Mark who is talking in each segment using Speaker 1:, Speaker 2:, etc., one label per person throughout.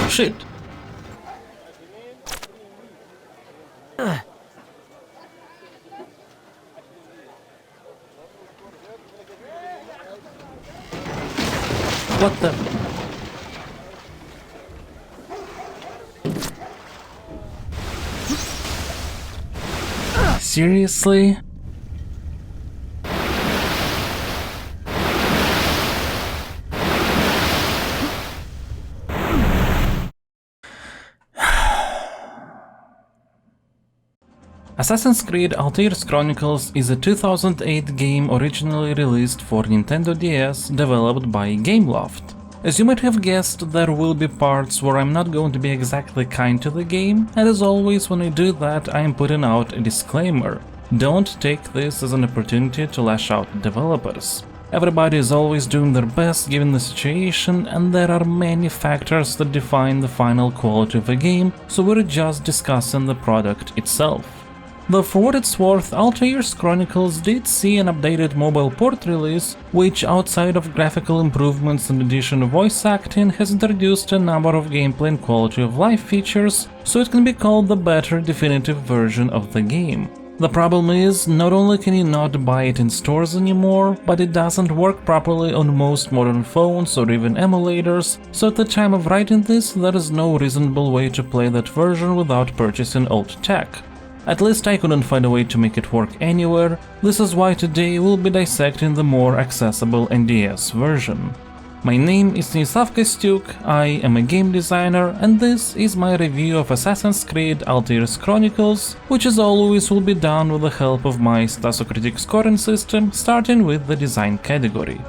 Speaker 1: Shit! What the... Seriously? Assassin's Creed Altair's Chronicles is a 2008 game originally released for Nintendo DS, developed by Gameloft. As you might have guessed, there will be parts where I'm not going to be exactly kind to the game, and as always when I do that I am putting out a disclaimer. Don't take this as an opportunity to lash out at developers. Everybody is always doing their best given the situation, and there are many factors that define the final quality of a game, so we're just discussing the product itself. Though for what it's worth, Altair's Chronicles did see an updated mobile port release, which outside of graphical improvements and addition of voice acting has introduced a number of gameplay and quality of life features, so it can be called the better definitive version of the game. The problem is, not only can you not buy it in stores anymore, but it doesn't work properly on most modern phones or even emulators, so at the time of writing this, there is no reasonable way to play that version without purchasing old tech. At least I couldn't find a way to make it work anywhere. This is why today we'll be dissecting the more accessible NDS version. My name is Stanislav Costiuc, I am a game designer, and this is my review of Assassin's Creed Altair's Chronicles, which as always will be done with the help of my Stasocritic scoring system, starting with the design category.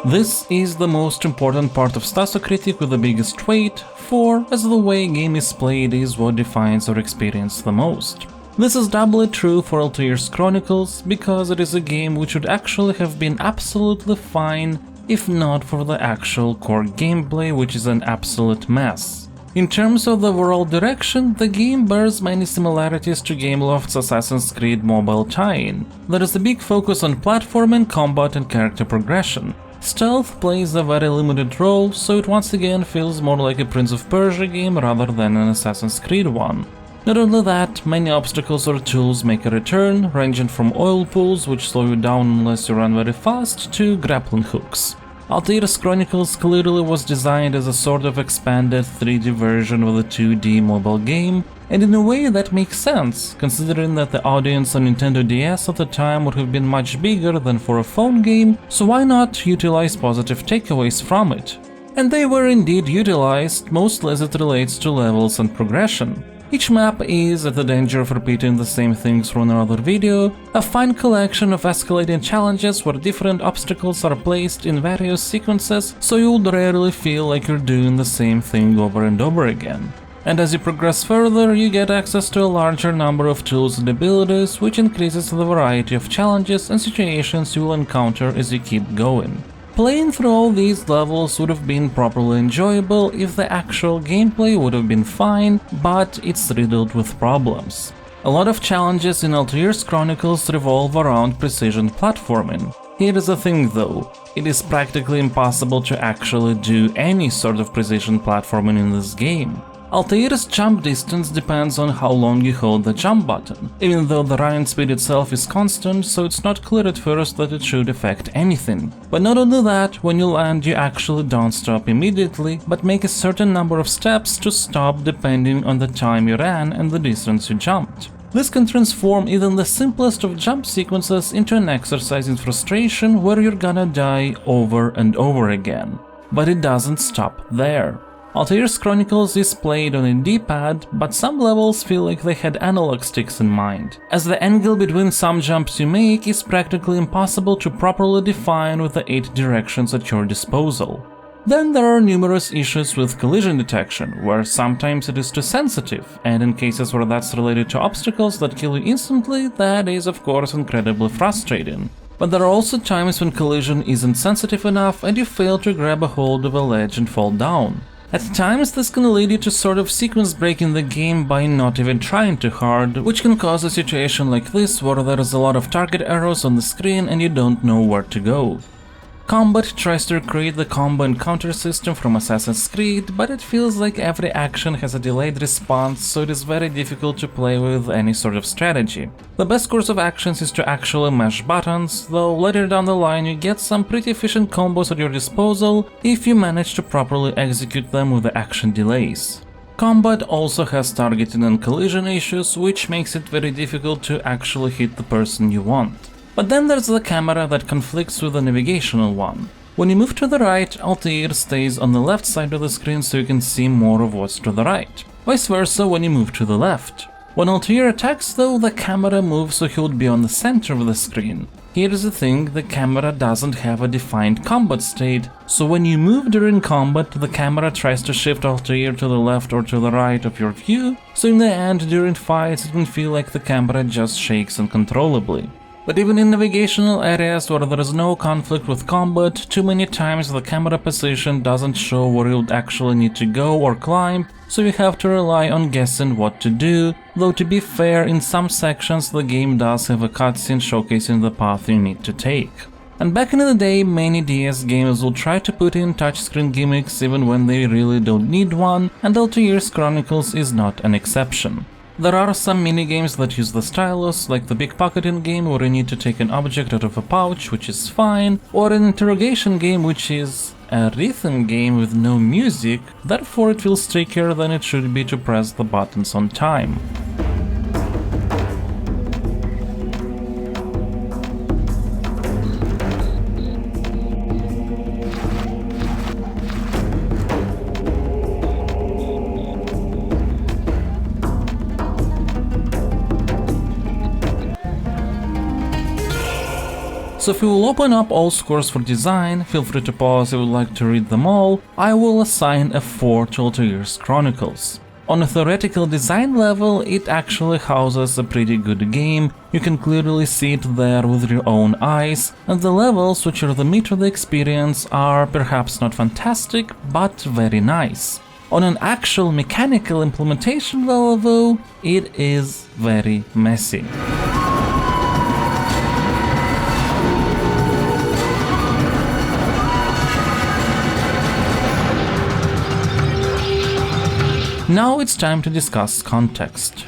Speaker 1: This is the most important part of Stasocritic with the biggest weight, for as the way a game is played is what defines our experience the most. This is doubly true for Altair's Chronicles, because it is a game which would actually have been absolutely fine if not for the actual core gameplay, which is an absolute mess. In terms of the overall direction, the game bears many similarities to Gameloft's Assassin's Creed mobile tie-in. There is a big focus on platforming, combat and character progression. Stealth plays a very limited role, so it once again feels more like a Prince of Persia game rather than an Assassin's Creed one. Not only that, many obstacles or tools make a return, ranging from oil pools, which slow you down unless you run very fast, to grappling hooks. Altair's Chronicles clearly was designed as a sort of expanded 3D version of the 2D mobile game, and in a way that makes sense, considering that the audience on Nintendo DS at the time would have been much bigger than for a phone game, so why not utilize positive takeaways from it? And they were indeed utilized, mostly as it relates to levels and progression. Each map is, at the danger of repeating the same things from another video, a fine collection of escalating challenges where different obstacles are placed in various sequences, so you would rarely feel like you're doing the same thing over and over again. And as you progress further, you get access to a larger number of tools and abilities, which increases the variety of challenges and situations you will encounter as you keep going. Playing through all these levels would have been properly enjoyable if the actual gameplay would have been fine, but it's riddled with problems. A lot of challenges in Altair's Chronicles revolve around precision platforming. Here is the thing though, it is practically impossible to actually do any sort of precision platforming in this game. Altair's jump distance depends on how long you hold the jump button, even though the running speed itself is constant, so it's not clear at first that it should affect anything. But not only that, when you land you actually don't stop immediately, but make a certain number of steps to stop depending on the time you ran and the distance you jumped. This can transform even the simplest of jump sequences into an exercise in frustration where you're gonna die over and over again. But it doesn't stop there. Altair's Chronicles is played on a D-pad, but some levels feel like they had analog sticks in mind, as the angle between some jumps you make is practically impossible to properly define with the 8 directions at your disposal. Then there are numerous issues with collision detection, where sometimes it is too sensitive, and in cases where that's related to obstacles that kill you instantly, that is of course incredibly frustrating. But there are also times when collision isn't sensitive enough and you fail to grab a hold of a ledge and fall down. At times this can lead you to sort of sequence breaking the game by not even trying too hard, which can cause a situation like this where there is a lot of target arrows on the screen and you don't know where to go. Combat tries to recreate the combo and counter system from Assassin's Creed, but it feels like every action has a delayed response, so it is very difficult to play with any sort of strategy. The best course of actions is to actually mash buttons, though later down the line you get some pretty efficient combos at your disposal if you manage to properly execute them with the action delays. Combat also has targeting and collision issues, which makes it very difficult to actually hit the person you want. But then there's the camera that conflicts with the navigational one. When you move to the right, Altair stays on the left side of the screen so you can see more of what's to the right. Vice versa when you move to the left. When Altair attacks though, the camera moves so he would be on the center of the screen. Here's the thing, the camera doesn't have a defined combat state, so when you move during combat, the camera tries to shift Altair to the left or to the right of your view, so in the end, during fights, it can feel like the camera just shakes uncontrollably. But even in navigational areas where there is no conflict with combat, too many times the camera position doesn't show where you would actually need to go or climb, so you have to rely on guessing what to do, though to be fair, in some sections the game does have a cutscene showcasing the path you need to take. And back in the day, many DS games will try to put in touchscreen gimmicks even when they really don't need one, and Altair's Chronicles is not an exception. There are some minigames that use the stylus, like the pickpocketing game where you need to take an object out of a pouch, which is fine, or an interrogation game which is a rhythm game with no music, therefore it feels trickier than it should be to press the buttons on time. So if you will open up all scores for design, feel free to pause if you would like to read them all, I will assign a 4 to Altair's Chronicles. On a theoretical design level, it actually houses a pretty good game, you can clearly see it there with your own eyes, and the levels, which are the meat of the experience, are perhaps not fantastic, but very nice. On an actual mechanical implementation level though, it is very messy. Now it's time to discuss context.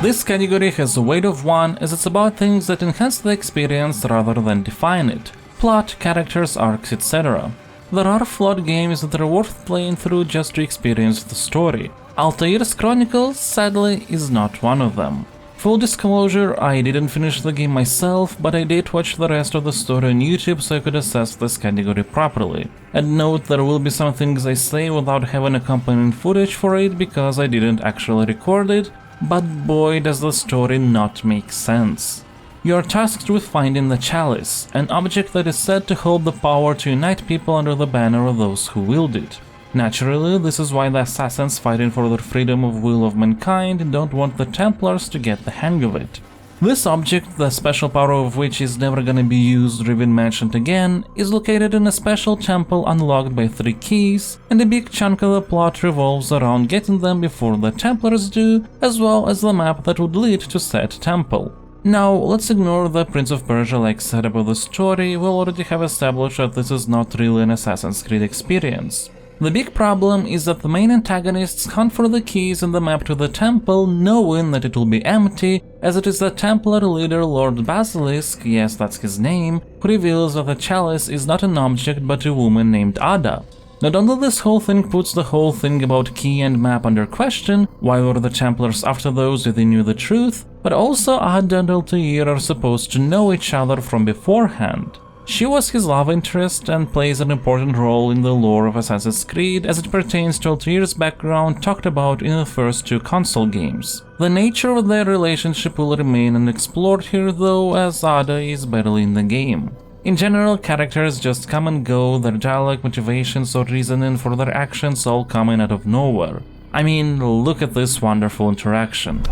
Speaker 1: This category has a weight of 1 as it's about things that enhance the experience rather than define it. Plot, characters, arcs, etc. There are flawed games that are worth playing through just to experience the story. Altair's Chronicles, sadly, is not one of them. Full disclosure, I didn't finish the game myself, but I did watch the rest of the story on YouTube so I could assess this category properly. And note there will be some things I say without having accompanying footage for it because I didn't actually record it, but boy does the story not make sense. You are tasked with finding the Chalice, an object that is said to hold the power to unite people under the banner of those who wield it. Naturally, this is why the assassins fighting for the freedom of will of mankind don't want the Templars to get the hang of it. This object, the special power of which is never gonna be used or even mentioned again, is located in a special temple unlocked by 3 keys, and a big chunk of the plot revolves around getting them before the Templars do, as well as the map that would lead to said temple. Now, let's ignore the Prince of Persia-like setup of the story, we already have established that this is not really an Assassin's Creed experience. The big problem is that the main antagonists hunt for the keys in the map to the temple, knowing that it will be empty, as it is the Templar leader Lord Basilisk, yes that's his name, who reveals that the Chalice is not an object but a woman named Ada. Not only this whole thing puts the whole thing about key and map under question, why were the Templars after those if they knew the truth, but also Ada and Altair are supposed to know each other from beforehand. She was his love interest and plays an important role in the lore of Assassin's Creed as it pertains to Altair's background talked about in the first 2 console games. The nature of their relationship will remain unexplored here though, as Ada is barely in the game. In general, characters just come and go, their dialogue, motivations or reasoning for their actions all coming out of nowhere. I mean, look at this wonderful interaction.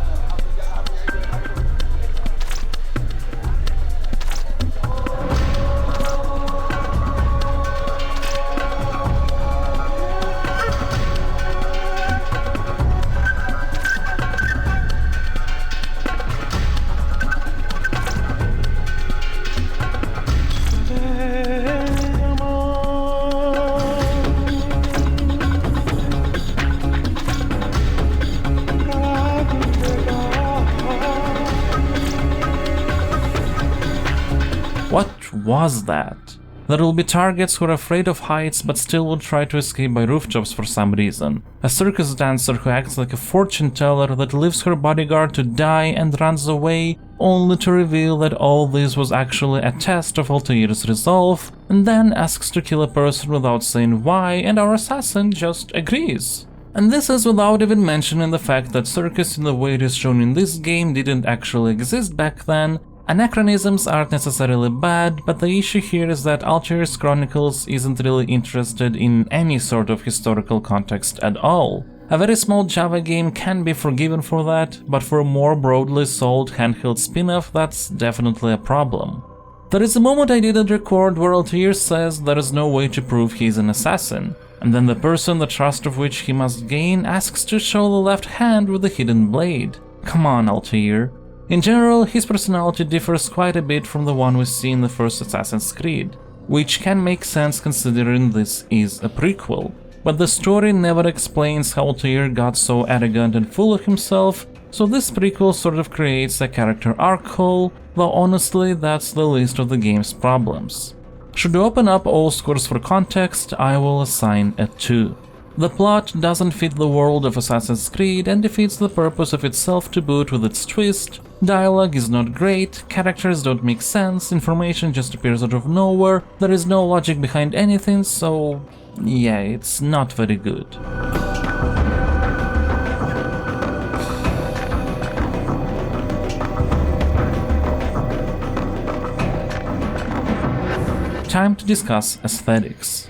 Speaker 1: what was that? There will be targets who are afraid of heights but still will try to escape by rooftops for some reason. A circus dancer who acts like a fortune teller that leaves her bodyguard to die and runs away, only to reveal that all this was actually a test of Altair's resolve, and then asks to kill a person without saying why, and our assassin just agrees. And this is without even mentioning the fact that circus in the way it is shown in this game didn't actually exist back then. Anachronisms aren't necessarily bad, but the issue here is that Altair's Chronicles isn't really interested in any sort of historical context at all. A very small Java game can be forgiven for that, but for a more broadly sold handheld spin-off, that's definitely a problem. There is a moment I didn't record where Altair says there is no way to prove he's an assassin, and then the person the trust of which he must gain asks to show the left hand with the hidden blade. Come on, Altair. In general, his personality differs quite a bit from the one we see in the first Assassin's Creed, which can make sense considering this is a prequel, but the story never explains how Altair got so arrogant and full of himself, so this prequel sort of creates a character arc hole, though honestly that's the least of the game's problems. Should we open up all scores for context, I will assign a 2. The plot doesn't fit the world of Assassin's Creed and defeats the purpose of itself to boot with its twist. Dialogue is not great, characters don't make sense, information just appears out of nowhere, there is no logic behind anything, so yeah, it's not very good. Time to discuss aesthetics.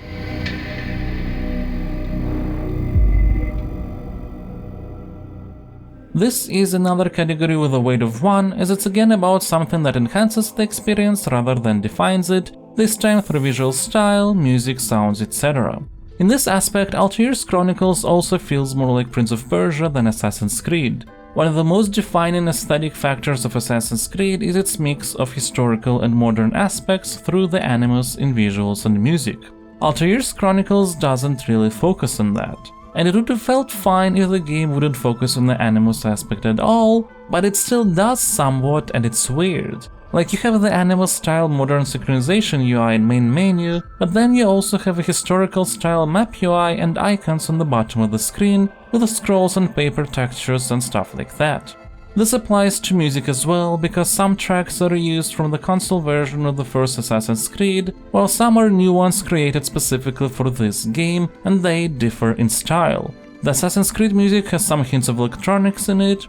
Speaker 1: This is another category with a weight of 1, as it's again about something that enhances the experience rather than defines it, this time through visual style, music, sounds, etc. In this aspect, Altair's Chronicles also feels more like Prince of Persia than Assassin's Creed. One of the most defining aesthetic factors of Assassin's Creed is its mix of historical and modern aspects through the animus in visuals and music. Altair's Chronicles doesn't really focus on that. And it would have felt fine if the game wouldn't focus on the animus aspect at all, but it still does somewhat and it's weird. Like you have the animus style modern synchronization UI in main menu, but then you also have a historical style map UI and icons on the bottom of the screen, with the scrolls and paper textures and stuff like that. This applies to music as well, because some tracks are reused from the console version of the first Assassin's Creed, while some are new ones created specifically for this game, and they differ in style. The Assassin's Creed music has some hints of electronics in it,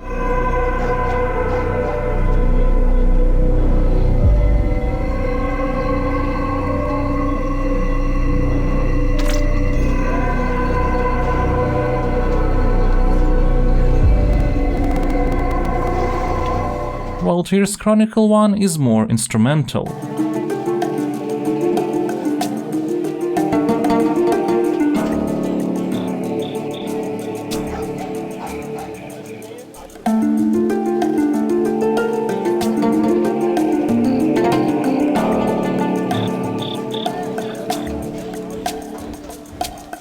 Speaker 1: while Altair's Chronicle one is more instrumental.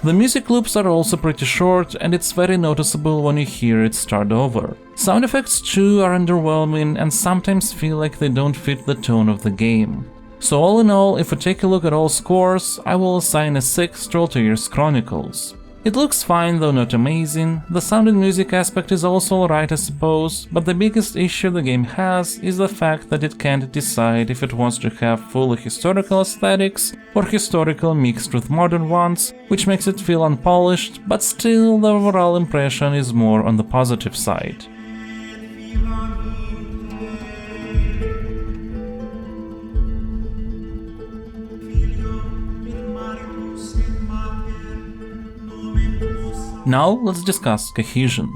Speaker 1: The music loops are also pretty short, and it's very noticeable when you hear it start over. Sound effects too are underwhelming and sometimes feel like they don't fit the tone of the game. So all in all, if we take a look at all scores, I will assign a 6 to Altair's Chronicles. It looks fine though not amazing, the sound and music aspect is also alright I suppose, but the biggest issue the game has is the fact that it can't decide if it wants to have fully historical aesthetics or historical mixed with modern ones, which makes it feel unpolished, but still the overall impression is more on the positive side. Now let's discuss Cohesion.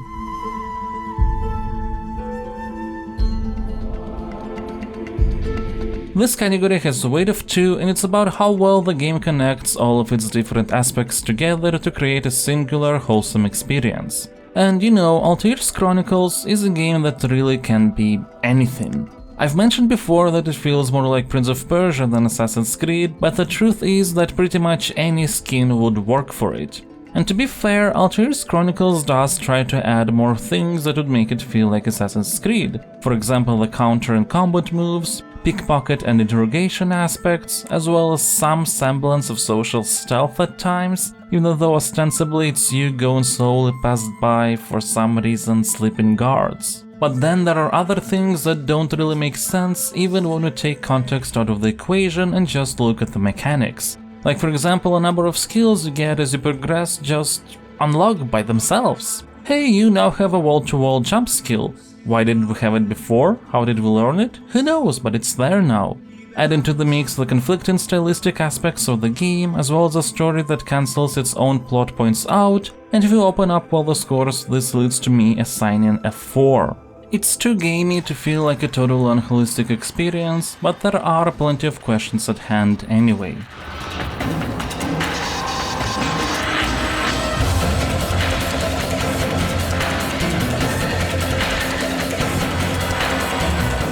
Speaker 1: This category has a weight of 2 and it's about how well the game connects all of its different aspects together to create a singular, wholesome experience. And you know, Altair's Chronicles is a game that really can be anything. I've mentioned before that it feels more like Prince of Persia than Assassin's Creed, but the truth is that pretty much any skin would work for it. And to be fair, Altair's Chronicles does try to add more things that would make it feel like Assassin's Creed. For example, the counter and combat moves, pickpocket and interrogation aspects, as well as some semblance of social stealth at times, even though ostensibly it's you going slowly past by for some reason sleeping guards. But then there are other things that don't really make sense even when you take context out of the equation and just look at the mechanics. Like for example, a number of skills you get as you progress just unlock by themselves. Hey, you now have a wall-to-wall jump skill. Why didn't we have it before? How did we learn it? Who knows, but it's there now. Add into the mix the conflicting stylistic aspects of the game, as well as a story that cancels its own plot points out, and if you open up all the scores, this leads to me assigning a 4. It's too gamey to feel like a total unholistic experience, but there are plenty of questions at hand anyway.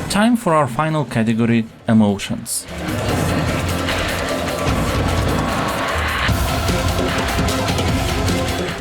Speaker 1: Time for our final category, emotions.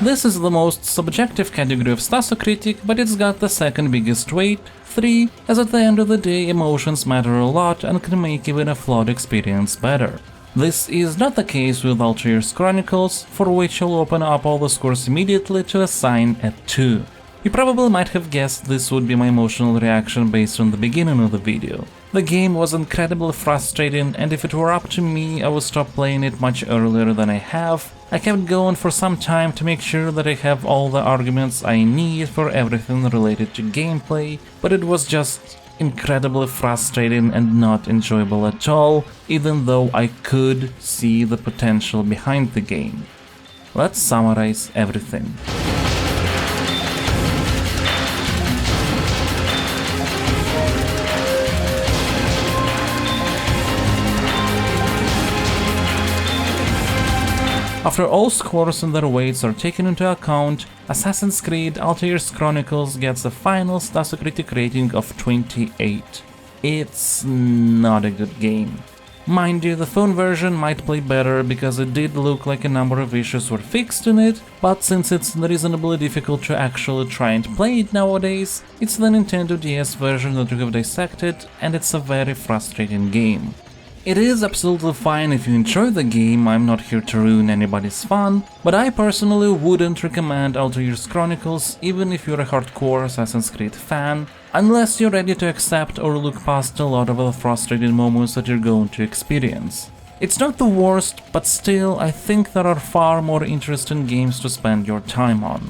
Speaker 1: This is the most subjective category of Stasocritic, but it's got the second biggest weight, 3, as at the end of the day emotions matter a lot and can make even a flawed experience better. This is not the case with Altair's Chronicles, for which I'll open up all the scores immediately to assign a 2. You probably might have guessed this would be my emotional reaction based on the beginning of the video. The game was incredibly frustrating, and if it were up to me I would stop playing it much earlier than I have. I kept going for some time to make sure that I have all the arguments I need for everything related to gameplay, but it was just incredibly frustrating and not enjoyable at all, even though I could see the potential behind the game. Let's summarize everything. After all scores and their weights are taken into account, Assassin's Creed Altair's Chronicles gets a final Stasocritic rating of 28. It's not a good game. Mind you, the phone version might play better because it did look like a number of issues were fixed in it, but since it's reasonably difficult to actually try and play it nowadays, it's the Nintendo DS version that we have dissected, and it's a very frustrating game. It is absolutely fine if you enjoy the game, I'm not here to ruin anybody's fun, but I personally wouldn't recommend Altair's Chronicles even if you're a hardcore Assassin's Creed fan, unless you're ready to accept or look past a lot of the frustrating moments that you're going to experience. It's not the worst, but still I think there are far more interesting games to spend your time on.